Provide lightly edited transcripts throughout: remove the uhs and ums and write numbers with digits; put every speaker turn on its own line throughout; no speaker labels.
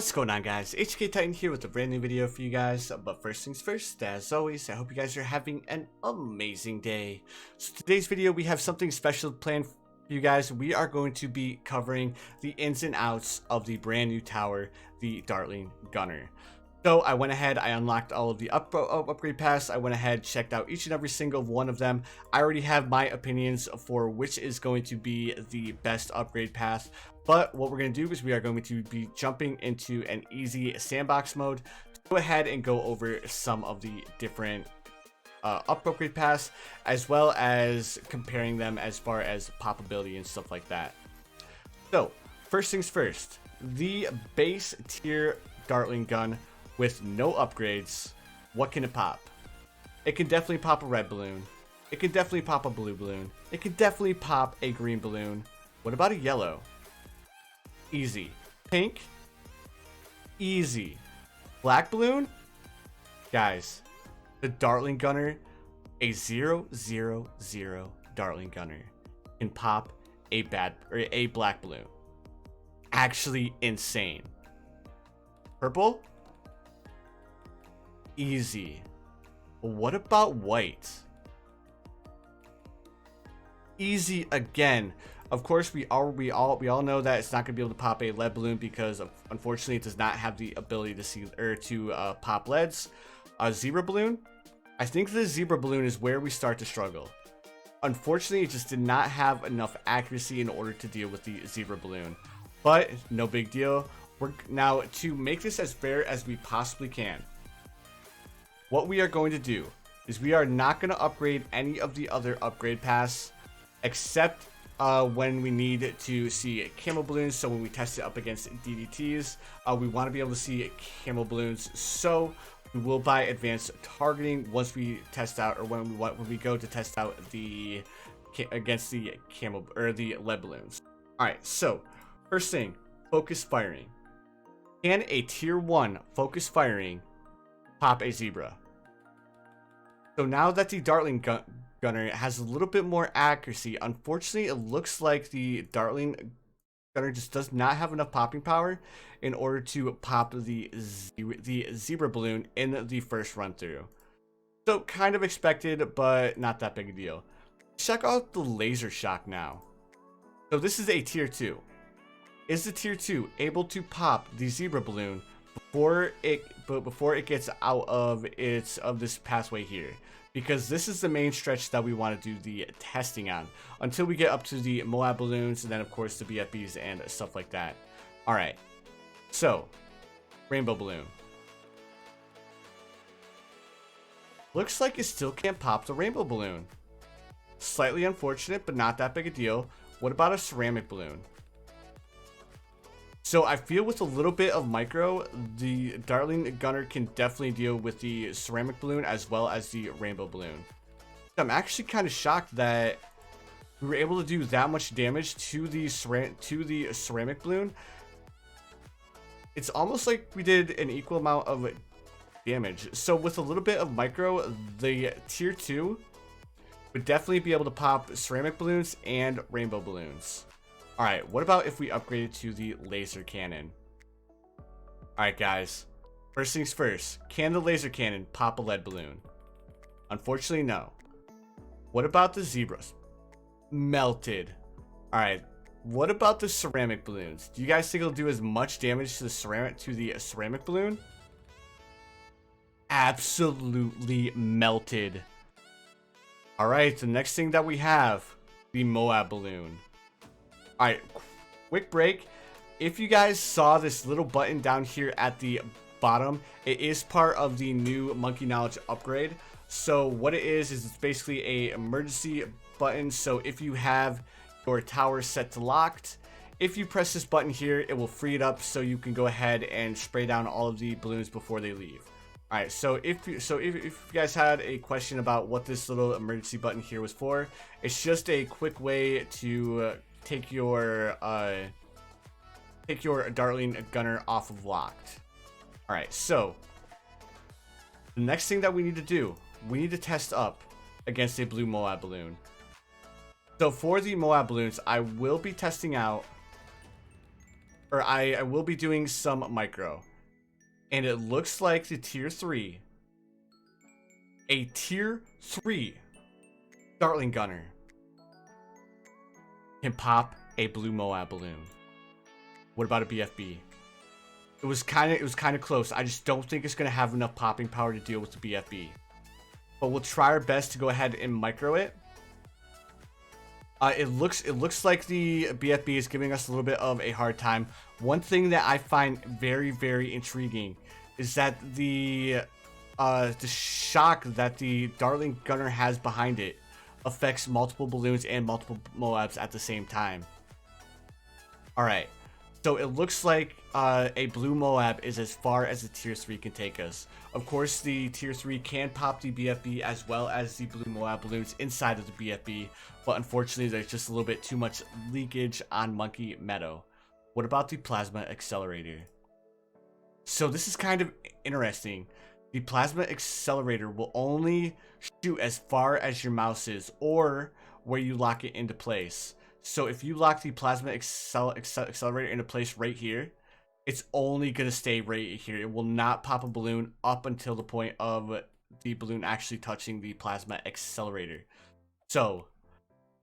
What's going on, guys? HK Titan here with a brand new video for you guys. But first things first, as always, I hope you guys are having an amazing day. So today's video, we have something special planned for you guys. We are going to be covering the ins and outs of the brand new tower, the Dartling Gunner. So I went ahead, I unlocked all of the upgrade paths. I went ahead, checked out each and every single one of them. I already have my opinions for which is going to be the best upgrade path. But what we're going to do is we are going to be jumping into an easy sandbox mode to go ahead and go over some of the different upgrade paths, as well as comparing them as far as popability and stuff like that. So first things first, the base tier Dartling gun with no upgrades, what can it pop? It can definitely pop a red balloon. It can definitely pop a blue balloon. It can definitely pop a green balloon. What about a yellow? Easy. Pink? Easy. Black balloon? Guys, the Dartling Gunner, a 000 Dartling Gunner, can pop a black balloon. Actually insane. Purple? Easy. What about white? Easy again. Of course, we all know that it's not going to be able to pop a lead balloon because unfortunately it does not have the ability to see or to pop leads. A zebra balloon, I think the zebra balloon is where we start to struggle. Unfortunately, it just did not have enough accuracy in order to deal with the zebra balloon, but no big deal. We're now to make this as fair as we possibly can. What we are going to do is we are not going to upgrade any of the other upgrade paths except when we need to see camo balloons. So when we test it up against DDTs, we want to be able to see camo balloons. So we will buy advanced targeting once we test out, or when we go to test out the against the camo or the lead balloons. All right. So first thing, focus firing. Can a tier 1 focus firing pop a zebra? So now that the Dartling Gunner has a little bit more accuracy, unfortunately it looks like the Dartling Gunner just does not have enough popping power in order to pop the zebra balloon in the first run through. So kind of expected, but not that big a deal. Check out the laser shock now. So this is a tier 2. Is the tier 2 able to pop the zebra balloon before it gets out of this pathway here? Because this is the main stretch that we want to do the testing on until we get up to the Moab balloons, and then of course the BFBs and stuff like that. All right, so rainbow balloon looks like it still can't pop the rainbow balloon. Slightly unfortunate, but not that big a deal. What about a ceramic balloon? So I feel with a little bit of micro, the Dartling Gunner can definitely deal with the ceramic balloon as well as the rainbow balloon. I'm actually kind of shocked that we were able to do that much damage to the ceramic balloon. It's almost like we did an equal amount of damage. So with a little bit of micro, the tier 2 would definitely be able to pop ceramic balloons and rainbow balloons. Alright, what about if we upgraded to the laser cannon? Alright guys, first things first, can the laser cannon pop a lead balloon? Unfortunately, no. What about the zebras? Melted. Alright, what about the ceramic balloons? Do you guys think it'll do as much damage to the ceramic balloon? Absolutely melted. Alright, the next thing that we have, the Moab balloon. Alright, quick break. If you guys saw this little button down here at the bottom, it is part of the new Monkey Knowledge upgrade. So what it is it's basically a emergency button. So if you have your tower set to locked, if you press this button here, it will free it up so you can go ahead and spray down all of the balloons before they leave. Alright, so if you guys had a question about what this little emergency button here was for, it's just a quick way to take your Dartling Gunner off of locked. Alright, so the next thing that we need to do, we need to test up against a blue Moab balloon. So for the Moab balloons, I will be testing out or I will be doing some micro. And it looks like the tier 3, a tier 3 Dartling Gunner can pop a blue Moab balloon. What about a BFB? It was kind of close. I just don't think it's gonna have enough popping power to deal with the BFB. But we'll try our best to go ahead and micro it. It looks like the BFB is giving us a little bit of a hard time. One thing that I find very, very intriguing is that the shock that the Dartling Gunner has behind it affects multiple balloons and multiple Moabs at the same time. Alright, so it looks like a blue Moab is as far as the tier 3 can take us. Of course, the tier 3 can pop the BFB as well as the blue Moab balloons inside of the BFB, but unfortunately there's just a little bit too much leakage on Monkey Meadow. What about the Plasma Accelerator? So this is kind of interesting. The Plasma Accelerator will only shoot as far as your mouse is or where you lock it into place. So if you lock the Plasma Accelerator into place right here, it's only going to stay right here. It will not pop a balloon up until the point of the balloon actually touching the Plasma Accelerator. So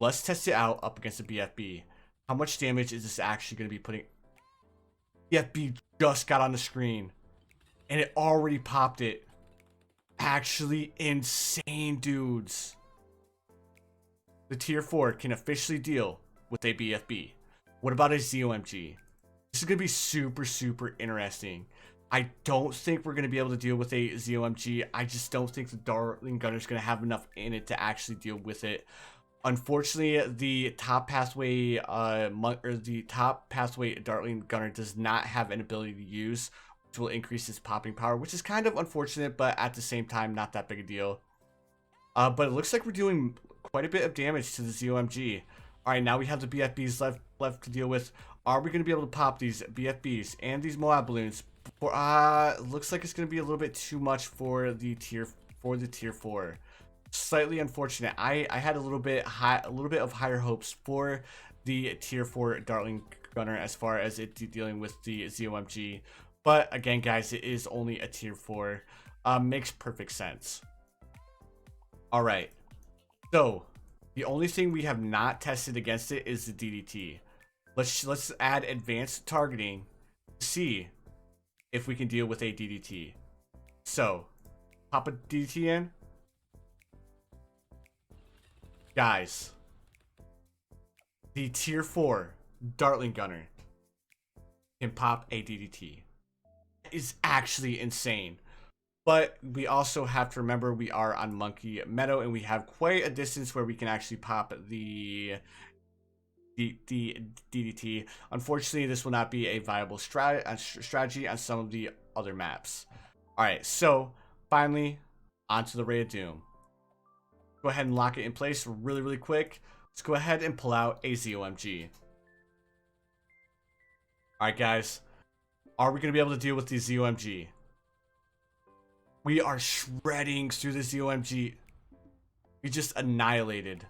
let's test it out up against the BFB. How much damage is this actually going to be putting? BFB just got on the screen and it already popped it. Actually insane, dudes. The tier 4 can officially deal with a BFB. What about a ZOMG? This is going to be super, super interesting. I don't think we're going to be able to deal with a ZOMG. I just don't think the Dartling Gunner is going to have enough in it to actually deal with it. Unfortunately, the top pathway Dartling Gunner does not have an ability to use, which will increase its popping power, which is kind of unfortunate, but at the same time, not that big a deal. But it looks like we're doing quite a bit of damage to the ZOMG. All right, now we have the BFBs left to deal with. Are we going to be able to pop these BFBs and these Moab balloons? Looks like it's going to be a little bit too much for the tier 4. Slightly unfortunate. I had a little bit of higher hopes for the tier 4 Dartling Gunner as far as it dealing with the ZOMG. But again, guys, it is only a tier 4. Makes perfect sense. All right. So the only thing we have not tested against it is the DDT. Let's add advanced targeting to see if we can deal with a DDT. So pop a DDT in. Guys, the tier 4 Dartling Gunner can pop a DDT. It is actually insane. But we also have to remember we are on Monkey Meadow and we have quite a distance where we can actually pop the DDT. Unfortunately, this will not be a viable strategy on some of the other maps. Alright, so finally, onto the Ray of Doom. Go ahead and lock it in place really, really quick. Let's go ahead and pull out a ZOMG. Alright, guys. Are we going to be able to deal with the ZOMG? We are shredding through the ZOMG. We just annihilated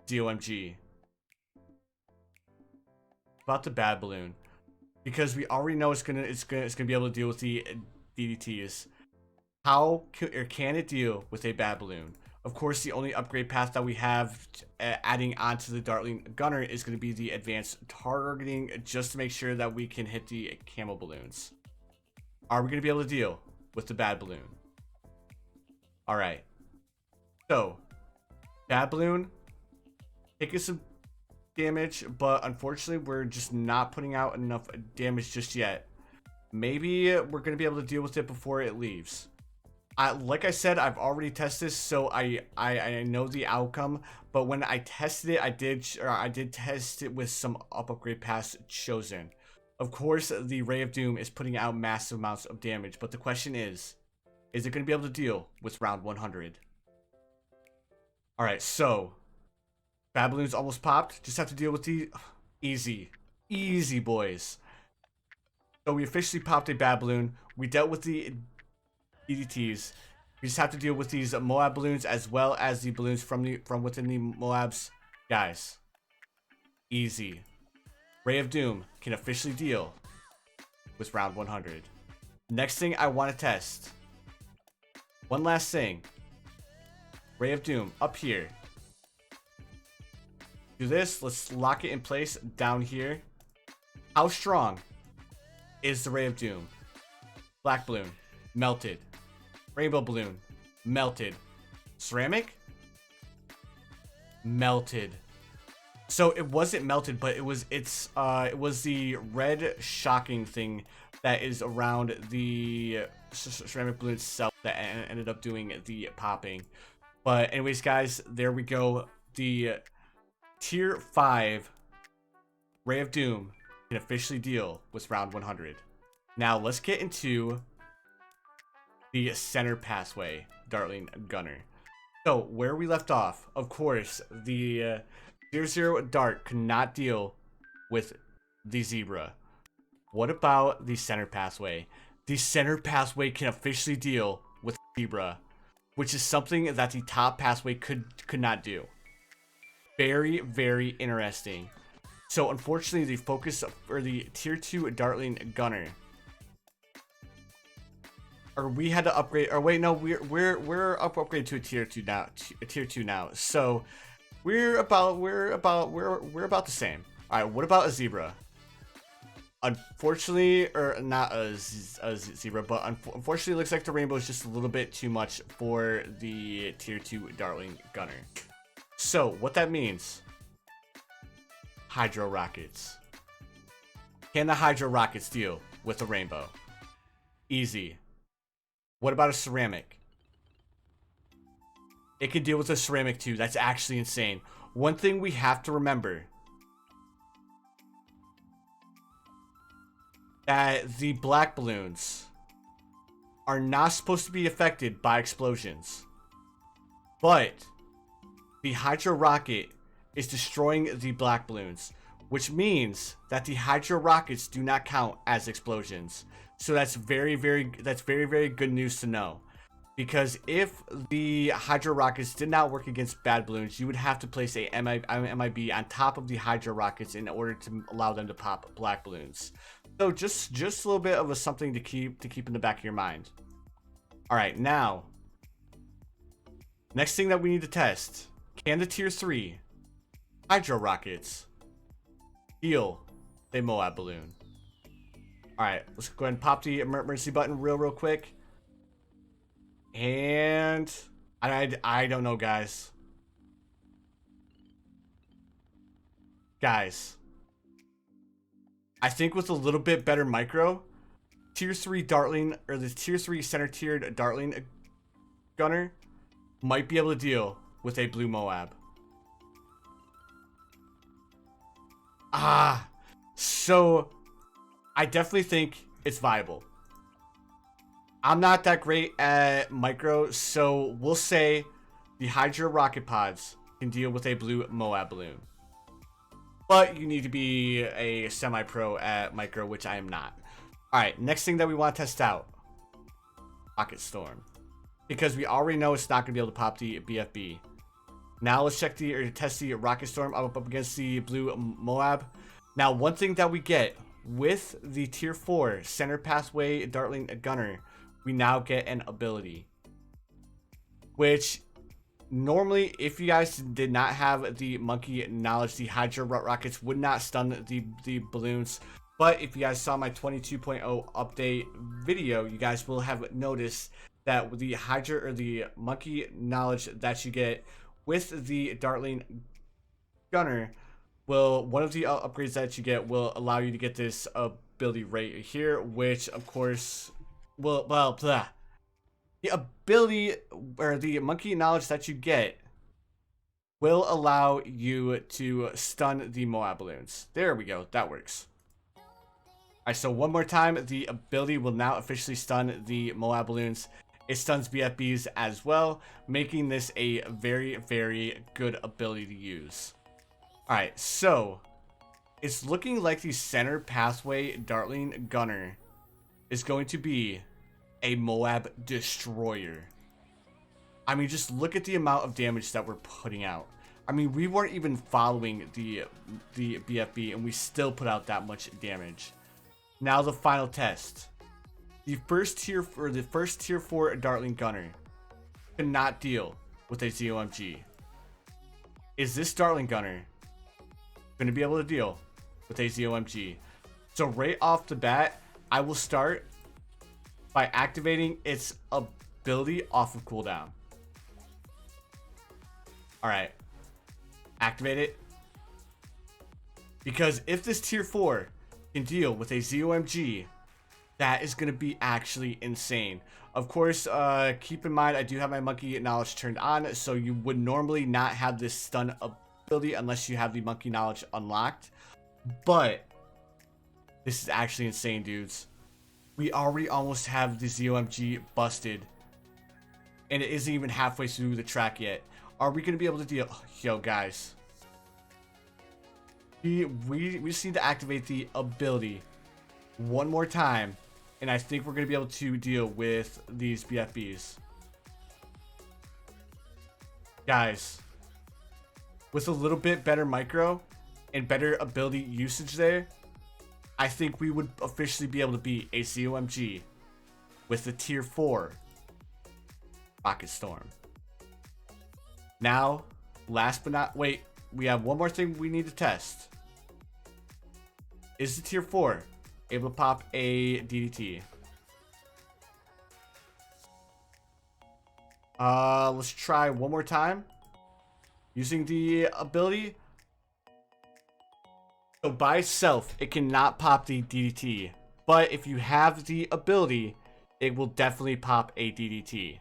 ZOMG. About the bad balloon, because we already know it's gonna be able to deal with the DDTs. How can it deal with a bad balloon? Of course, the only upgrade path that we have adding on to the Dartling Gunner is going to be the advanced targeting, just to make sure that we can hit the camo balloons. Are we going to be able to deal with the bad balloon? All right. So, bad balloon, taking some damage, but unfortunately, we're just not putting out enough damage just yet. Maybe we're going to be able to deal with it before it leaves. Like I said, I've already tested this, so I know the outcome. But when I tested it, I did test it with some upgrade paths chosen. Of course, the Ray of Doom is putting out massive amounts of damage, but the question is it going to be able to deal with round 100? All right, so bad balloons almost popped. Just have to deal with the easy boys. So we officially popped a bad balloon. We dealt with the DDTs. We just have to deal with these Moab balloons as well as the balloons from within the Moabs. Guys, easy. Ray of Doom can officially deal with round 100. Next thing I want to test. One last thing. Ray of Doom up here. Do this. Let's lock it in place down here. How strong is the Ray of Doom? Black balloon, melted. Rainbow balloon, melted. Ceramic, melted. So it wasn't melted, but it was the red shocking thing that is around the ceramic balloon itself that ended up doing the popping. But anyways, guys, there we go. The tier 5 Ray of Doom can officially deal with round 100. Now let's get into the center pathway Dartling Gunner. So where we left off, of course, the Tier 0 Dart could not deal with the Zebra. What about the center pathway? The center pathway can officially deal with Zebra, which is something that the top pathway could not do. Very, very interesting. So unfortunately, the focus for the Tier 2 Dartling Gunner, or we had to upgrade. Or wait, no, we're upgraded to a Tier 2 now. A Tier 2 now. So we're about the same. All right. What about a Zebra? Unfortunately, or not a Zebra, but unfortunately, it looks like the rainbow is just a little bit too much for the Tier 2 Dartling Gunner. So what that means? Hydro rockets. Can the hydro rockets deal with the rainbow? Easy. What about a ceramic? It can deal with a ceramic too. That's actually insane. One thing we have to remember, that the black balloons are not supposed to be affected by explosions. But the hydro rocket is destroying the black balloons, which means that the hydro rockets do not count as explosions. So that's very good news to know. Because if the hydro rockets did not work against bad balloons, you would have to place a MIB on top of the hydro rockets in order to allow them to pop black balloons. So just a little bit of something to keep in the back of your mind. All right, now next thing that we need to test: can the Tier 3 hydro rockets heal a Moab balloon? All right, let's go ahead and pop the emergency button real quick. And I don't know, guys. I think with a little bit better micro, Tier 3 Dartling, or the Tier 3 center tiered Dartling Gunner might be able to deal with a blue Moab. So I definitely think it's viable. I'm not that great at micro, so we'll say the hydro rocket pods can deal with a blue Moab balloon. But you need to be a semi-pro at micro, which I am not. Alright, next thing that we want to test out: Rocket Storm. Because we already know it's not going to be able to pop the BFB. Now let's test the Rocket Storm up against the blue Moab. Now, one thing that we get with the Tier 4 center pathway Dartling Gunner, we now get an ability, which normally, if you guys did not have the monkey knowledge, the hydro rockets would not stun the balloons. But if you guys saw my 22.0 update video, you guys will have noticed that with the hydro, or the monkey knowledge that you get with the Dartling Gunner, one of the upgrades that you get will allow you to get this ability right here, which of course the ability, or the monkey knowledge that you get, will allow you to stun the Moab balloons. There we go, that works. Alright, so one more time, the ability will now officially stun the Moab balloons. It stuns BFBs as well, making this a very good ability to use. Alright, so it's looking like the center pathway Dartling Gunner is going to be a Moab destroyer. I mean, just look at the amount of damage that we're putting out. I mean, we weren't even following the BFB, and we still put out that much damage. Now the final test. The first tier 4 Dartling gunner cannot deal with a ZOMG. Is this Dartling gunner going to be able to deal with a ZOMG? So right off the bat, I will start by activating its ability off of cooldown. Alright. Activate it. Because if this tier 4 can deal with a ZOMG, that is going to be actually insane. Of course, keep in mind, I do have my monkey knowledge turned on, so you would normally not have this stun ability unless you have the monkey knowledge unlocked. But this is actually insane, dudes. We already almost have the ZOMG busted, and it isn't even halfway through the track yet. Are we going to be able to deal? Yo, guys. We just need to activate the ability one more time, and I think we're going to be able to deal with these BFBs. Guys, with a little bit better micro and better ability usage there, I think we would officially be able to beat a ZOMG with the tier 4 Rocket Storm. Now, last but not... Wait, we have one more thing we need to test. Is the tier 4 able to pop a DDT? Let's try one more time. Using the ability. So by itself, it cannot pop the DDT. But if you have the ability, it will definitely pop a DDT.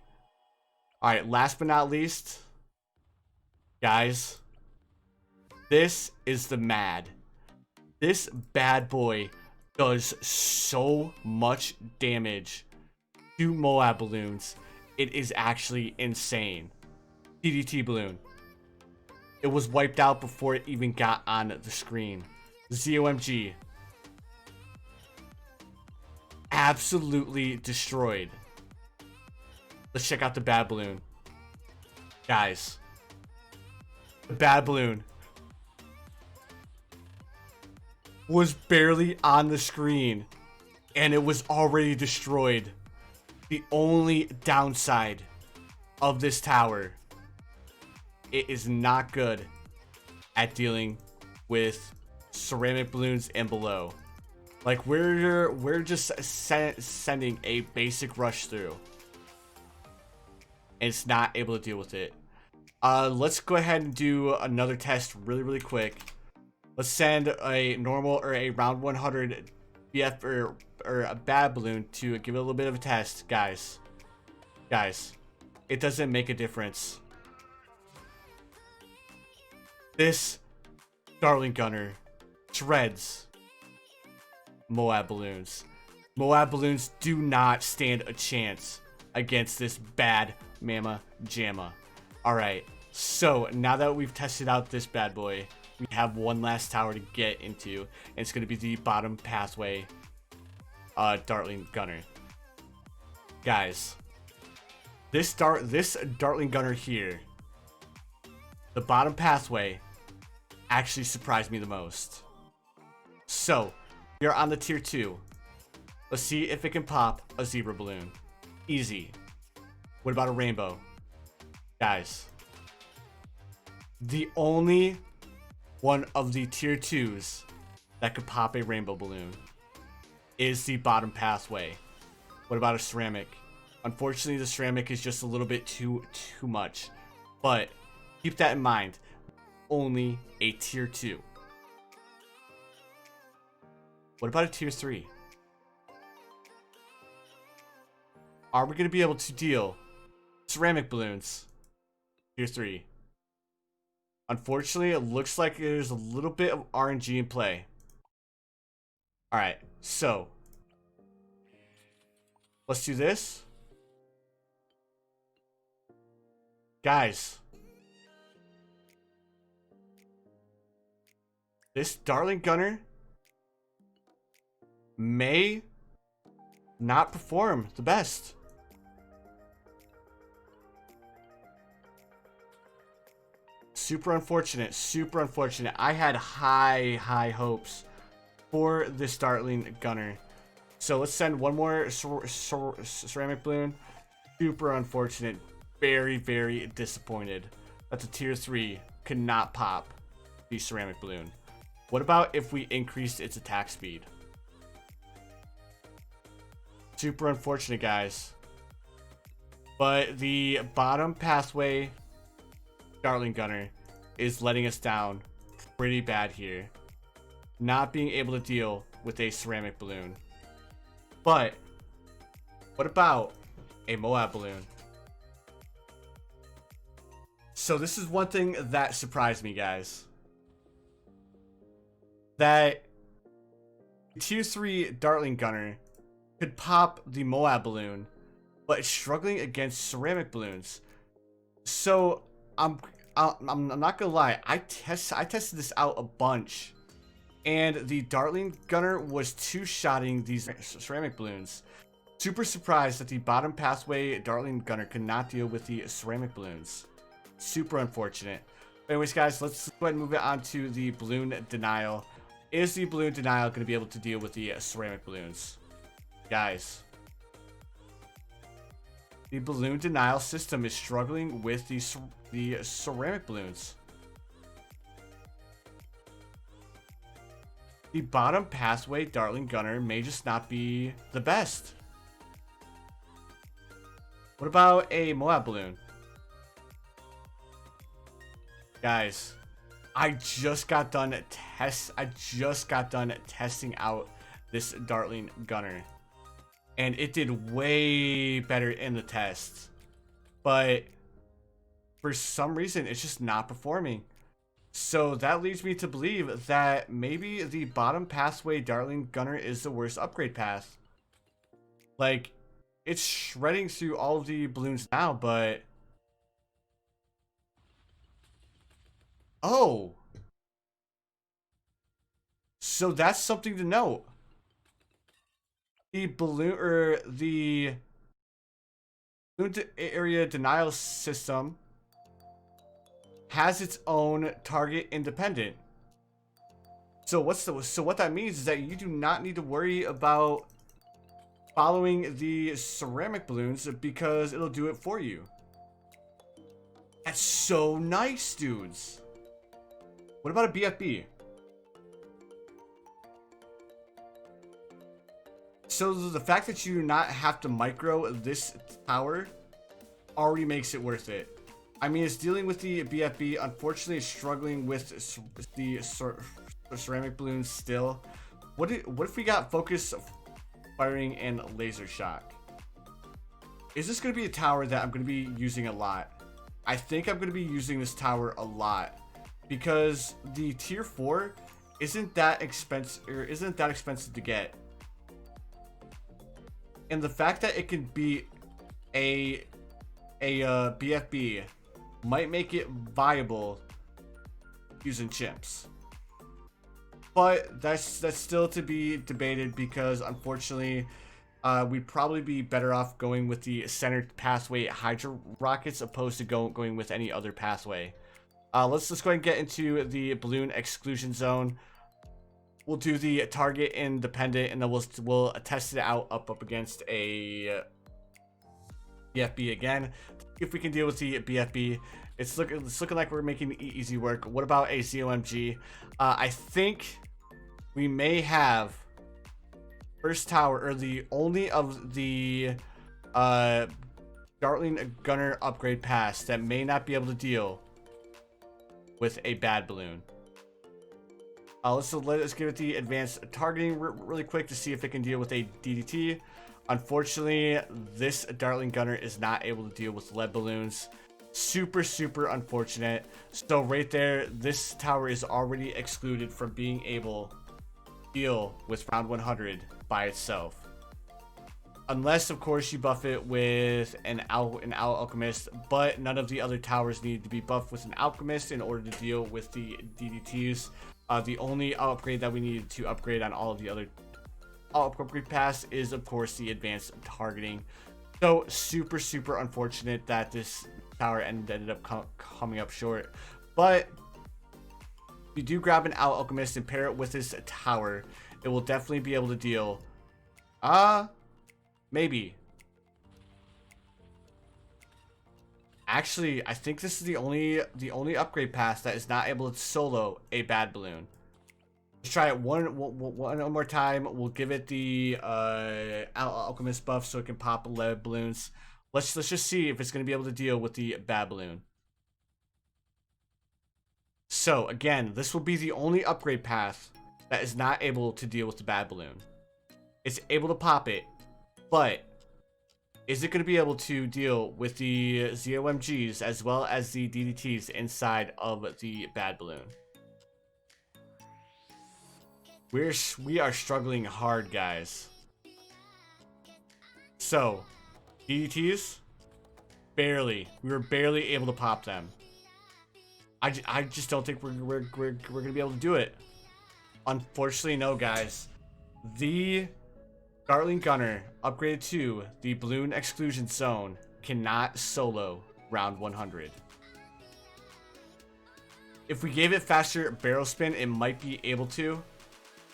Alright, last but not least. Guys. This is the MAD. This bad boy does so much damage to Moab balloons. It is actually insane. DDT balloon. It was wiped out before it even got on the screen. ZOMG. Absolutely destroyed. Let's check out the bad balloon. Guys. The bad balloon was barely on the screen, and it was already destroyed. The only downside of this tower, it is not good at dealing with ceramic balloons and below. Like, we're just sending a basic rush through, and it's not able to deal with it. Let's go ahead and do another test really quick. Let's send a normal or a round 100 BF or a bad balloon to give it a little bit of a test, guys. Guys, it doesn't make a difference. This Dartling gunner shreds Moab balloons. Moab balloons do not stand a chance against this bad mama jamma. Alright, so now that we've tested out this bad boy, we have one last tower to get into, and it's going to be the bottom pathway Dartling gunner. Guys, this Dartling gunner here, the bottom pathway, actually surprised me the most. So, we are on the tier 2. Let's see if it can pop a zebra balloon. Easy. What about a rainbow? Guys, the only one of the tier 2s that could pop a rainbow balloon is the bottom pathway. What about a ceramic? Unfortunately, the ceramic is just a little bit too much, but keep that in mind. Only a tier 2. What about a tier 3? Are we going to be able to deal ceramic balloons? Tier 3. Unfortunately, it looks like there's a little bit of RNG in play. Alright, so let's do this. Guys, this Dartling gunner may not perform the best. Super unfortunate, super unfortunate. I had high hopes for this Dartling gunner. So let's send one more ceramic balloon. Super unfortunate. Very, very disappointed. That's a tier 3. Could not pop the ceramic balloon. What about if we increased its attack speed? Super unfortunate, guys. But the bottom pathway Dartling Gunner is letting us down pretty bad here. Not being able to deal with a ceramic balloon. But what about a Moab Balloon? So this is one thing that surprised me, guys. That tier 3 Dartling Gunner could pop the Moab Balloon, but it's struggling against ceramic balloons. So I'm not gonna lie, I tested this out a bunch, and the Dartling Gunner was two-shotting these ceramic balloons. Super surprised that the bottom pathway Dartling Gunner could not deal with the ceramic balloons. Super unfortunate. Anyways, guys, let's go ahead and move it on to the balloon denial. Is the balloon denial going to be able to deal with the ceramic balloons? Guys, the balloon denial system is struggling with the ceramic balloons. The bottom pathway Dartling Gunner may just not be the best. What about a Moab Balloon? Guys, I just got done testing out this Dartling Gunner, and it did way better in the test, but for some reason it's just not performing. So that leads me to believe that maybe the bottom pathway Dartling Gunner is the worst upgrade path. Like, it's shredding through all of the balloons now, but oh, so that's something to note. The balloon area denial system has its own target independent. So what that means is that you do not need to worry about following the ceramic balloons because it'll do it for you. That's so nice, dudes. What about a BFB? So the fact that you do not have to micro this tower already makes it worth it. I mean, it's dealing with the BFB. Unfortunately, it's struggling with the ceramic balloons still. What if we got focus firing and laser shock? Is this going to be a tower that I'm going to be using a lot? I think I'm going to be using this tower a lot because the tier 4 isn't that expensive to get. And the fact that it can beat a BFB might make it viable using chimps. But that's still to be debated because unfortunately we'd probably be better off going with the centered pathway Hydra rockets opposed to going with any other pathway. Let's go ahead and get into the balloon exclusion zone. We'll do the target independent, and then we'll test it out up against a BFB again. If we can deal with the BFB, it's looking like we're making easy work. What about a ZOMG? I think we may have first tower, or the only of the Dartling Gunner upgrade pass that may not be able to deal with a bad balloon. Let's give it the advanced targeting really quick to see if it can deal with a DDT. Unfortunately, this Dartling Gunner is not able to deal with lead balloons. Super unfortunate. So right there, this tower is already excluded from being able to deal with round 100 by itself. Unless, of course, you buff it with an Owl Alchemist, but none of the other towers need to be buffed with an Alchemist in order to deal with the DDTs. The only upgrade that we need to upgrade on all of the other upgrade pass is, of course, the advanced targeting. So super unfortunate that this tower ended up coming up short. But if you do grab an Owl Alchemist and pair it with this tower, it will definitely be able to deal Maybe. Actually, I think this is the only upgrade pass that is not able to solo a bad balloon. Let's try it one more time. We'll give it the alchemist buff so it can pop lead balloons. Let's just see if it's gonna be able to deal with the bad balloon. So again, this will be the only upgrade path that is not able to deal with the bad balloon. It's able to pop it, but is it going to be able to deal with the ZOMGs as well as the DDTs inside of the bad balloon? We are struggling hard, guys. So, DDTs, barely. We were barely able to pop them. I just don't think we're gonna be able to do it. Unfortunately, no, guys. The Dartling Gunner upgraded to the Balloon Exclusion Zone cannot solo round 100. If we gave it faster barrel spin, it might be able to.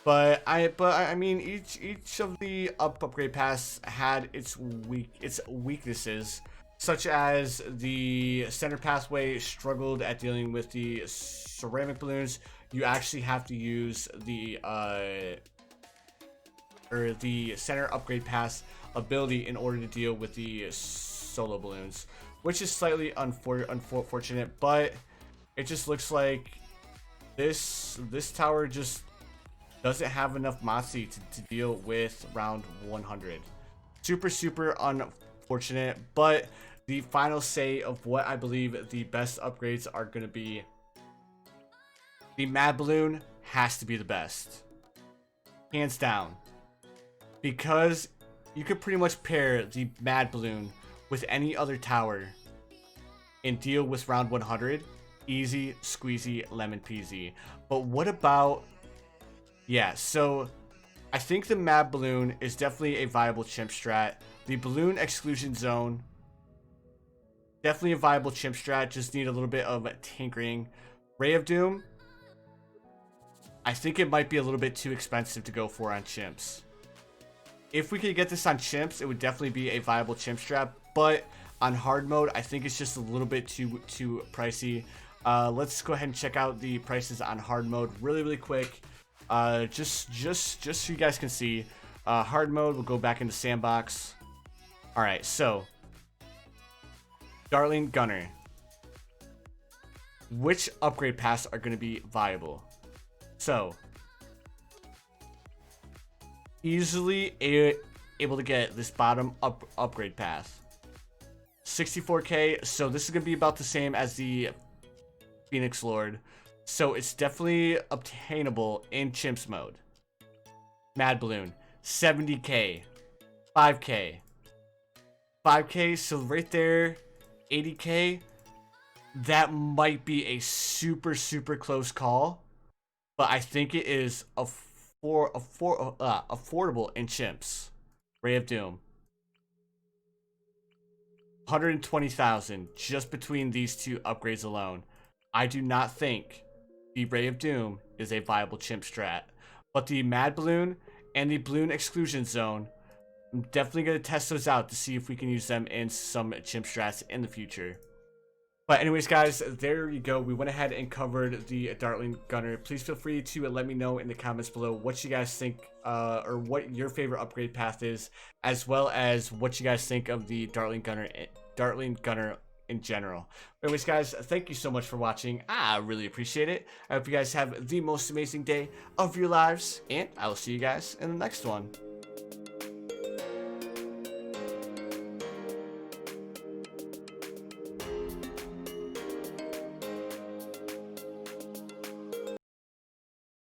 But I mean, each of the upgrade paths had its weaknesses, such as the center pathway struggled at dealing with the ceramic balloons. You actually have to use the center upgrade pass ability in order to deal with the solo balloons, which is slightly unfortunate. But it just looks like this tower just doesn't have enough moxie to deal with round 100. Super unfortunate. But the final say of what I believe the best upgrades are going to be, the Mad Balloon has to be the best, hands down, because you could pretty much pair the Mad Balloon with any other tower and deal with round 100 easy squeezy lemon peasy. But what about, yeah, so I think the Mad Balloon is definitely a viable chimp strat. The Balloon Exclusion Zone, definitely a viable chimp strat, just need a little bit of tinkering. Ray of Doom, I think it might be a little bit too expensive to go for on chimps. If we could get this on chimps, it would definitely be a viable chimp strat, but on hard mode, I think it's just a little bit too pricey. Let's go ahead and check out the prices on hard mode really quick. Just so you guys can see. Hard mode, we'll go back into sandbox. Alright, so Dartling Gunner. Which upgrade paths are going to be viable? So, easily able to get this bottom upgrade path. 64k, so this is going to be about the same as the Phoenix Lord. So it's definitely obtainable in chimps mode. Mad Balloon, 70k, 5k, 5k, so right there, 80k. That might be a super close call, but I think it is affordable in chimps. Ray of Doom, 120,000 just between these two upgrades alone. I do not think the Ray of Doom is a viable chimp strat, but the Mad Balloon and the Balloon Exclusion Zone, I'm definitely going to test those out to see if we can use them in some chimp strats in the future. But anyways, guys, there you go. We went ahead and covered the Dartling Gunner. Please feel free to let me know in the comments below what you guys think, or what your favorite upgrade path is, as well as what you guys think of the Dartling Gunner in general. But anyways, guys, thank you so much for watching. I really appreciate it. I hope you guys have the most amazing day of your lives, and I will see you guys in the next one.